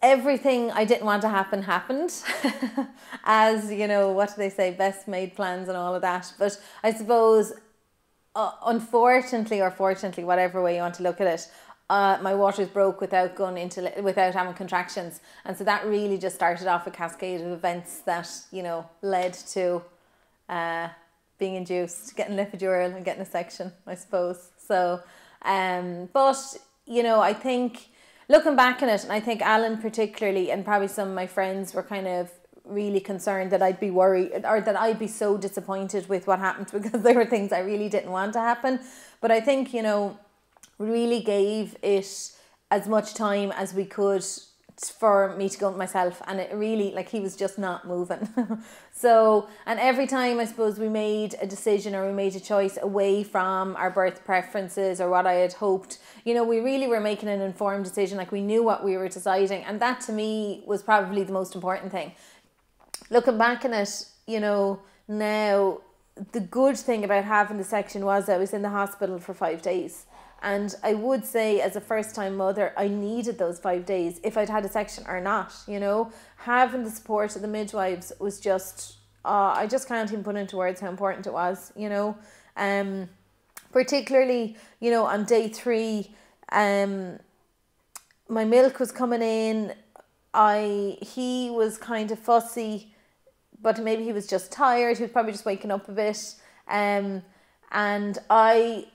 everything I didn't want to happen happened. As, you know, what do they say, best made plans and all of that. But I suppose, unfortunately or fortunately, whatever way you want to look at it, my waters broke without having contractions, and so that really just started off a cascade of events that, you know, led to being induced, getting an epidural and getting a section, I suppose. So, but you know, I think looking back on it, and I think Alan particularly, and probably some of my friends were kind of really concerned that I'd be worried or that I'd be so disappointed with what happened, because there were things I really didn't want to happen. But I think, you know, really gave it as much time as we could for me to go with myself, and it really, like, he was just not moving. So, and every time I suppose we made a decision or we made a choice away from our birth preferences or what I had hoped, you know, we really were making an informed decision. Like, we knew what we were deciding, and that to me was probably the most important thing. Looking back on it, you know, now, the good thing about having the section was I was in the hospital for 5 days. And I would say, as a first-time mother, I needed those 5 days, if I'd had a section or not, you know. Having the support of the midwives was just, I just can't even put into words how important it was, you know. Particularly, you know, on day 3, my milk was coming in. He was kind of fussy, but maybe he was just tired. He was probably just waking up a bit. And I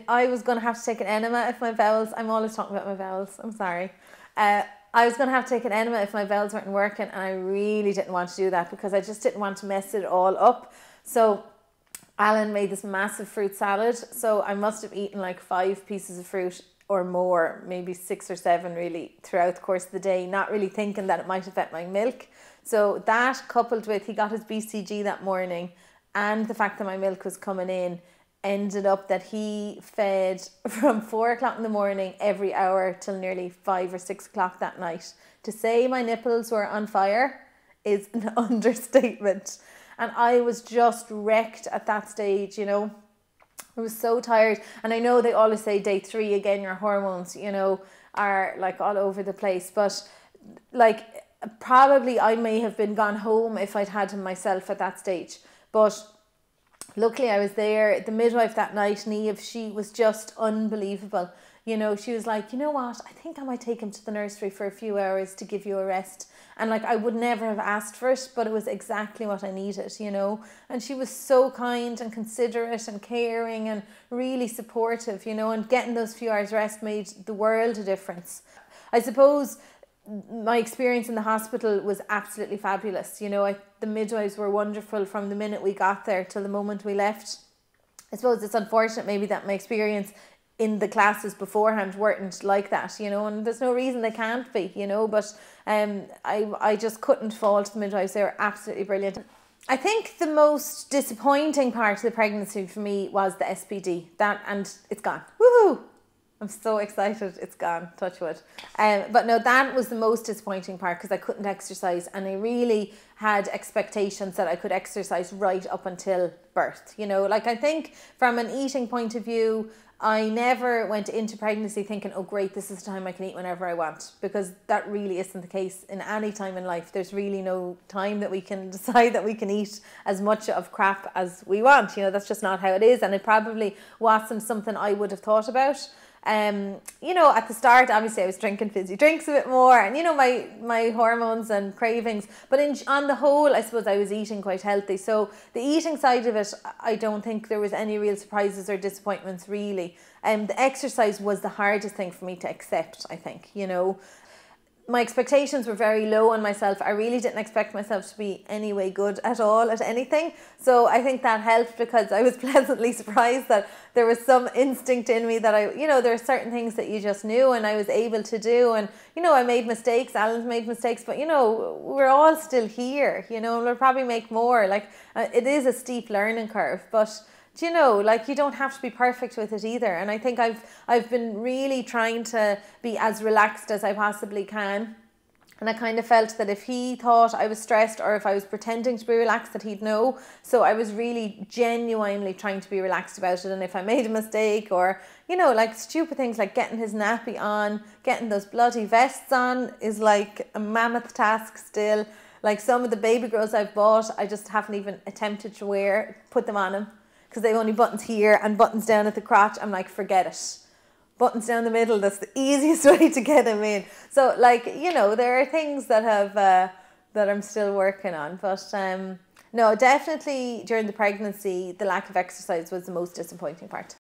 was going to have to take an enema if my bowels, I'm always talking about my bowels, I'm sorry. I was going to have to take an enema if my bowels weren't working, and I really didn't want to do that because I just didn't want to mess it all up. So Alan made this massive fruit salad. So I must have eaten like 5 pieces of fruit or more, maybe 6 or 7 really, throughout the course of the day, not really thinking that it might affect my milk. So that, coupled with he got his BCG that morning and the fact that my milk was coming in, ended up that he fed from 4 o'clock in the morning every hour till nearly 5 or 6 o'clock that night. To say my nipples were on fire is an understatement. And I was just wrecked at that stage, you know. I was so tired. And I know they always say day 3, again, your hormones, you know, are like all over the place. But like, probably I may have been gone home if I'd had him myself at that stage. But luckily I was there. The midwife that night, Niamh, she was just unbelievable. You know, she was like, you know what, I think I might take him to the nursery for a few hours to give you a rest. And like, I would never have asked for it, but it was exactly what I needed, you know. And she was so kind and considerate and caring and really supportive, you know, and getting those few hours rest made the world a difference. I suppose my experience in the hospital was absolutely fabulous. You know, the midwives were wonderful from the minute we got there till the moment we left. I suppose it's unfortunate maybe that my experience in the classes beforehand weren't like that, you know, and there's no reason they can't be, you know, but I just couldn't fault the midwives. They were absolutely brilliant. I think the most disappointing part of the pregnancy for me was the SPD. And it's gone. Woohoo! I'm so excited it's gone, touch wood. But no, that was the most disappointing part because I couldn't exercise, and I really had expectations that I could exercise right up until birth. You know, like, I think from an eating point of view, I never went into pregnancy thinking, oh great, this is the time I can eat whenever I want, because that really isn't the case in any time in life. There's really no time that we can decide that we can eat as much of crap as we want. You know, that's just not how it is, and it probably wasn't something I would have thought about. You know, at the start, obviously I was drinking fizzy drinks a bit more, and you know, my hormones and cravings, but on the whole, I suppose I was eating quite healthy. So the eating side of it, I don't think there was any real surprises or disappointments really. The exercise was the hardest thing for me to accept, I think, you know. My expectations were very low on myself. I really didn't expect myself to be any way good at all at anything. So I think that helped, because I was pleasantly surprised that there was some instinct in me that you know, there are certain things that you just knew and I was able to do. And, you know, I made mistakes, Alan's made mistakes, but, you know, we're all still here, you know, and we'll probably make more. Like, it is a steep learning curve, but you know, like, you don't have to be perfect with it either. And I think I've been really trying to be as relaxed as I possibly can. And I kind of felt that if he thought I was stressed or if I was pretending to be relaxed, that he'd know. So I was really genuinely trying to be relaxed about it. And if I made a mistake, or, you know, like stupid things like getting his nappy on, getting those bloody vests on is like a mammoth task still. Like some of the baby girls I've bought, I just haven't even attempted to put them on him, because they've only buttons here and buttons down at the crotch. I'm like, forget it. Buttons down the middle, that's the easiest way to get them in. So, like, you know, there are things that that I'm still working on. But no, definitely during the pregnancy, the lack of exercise was the most disappointing part.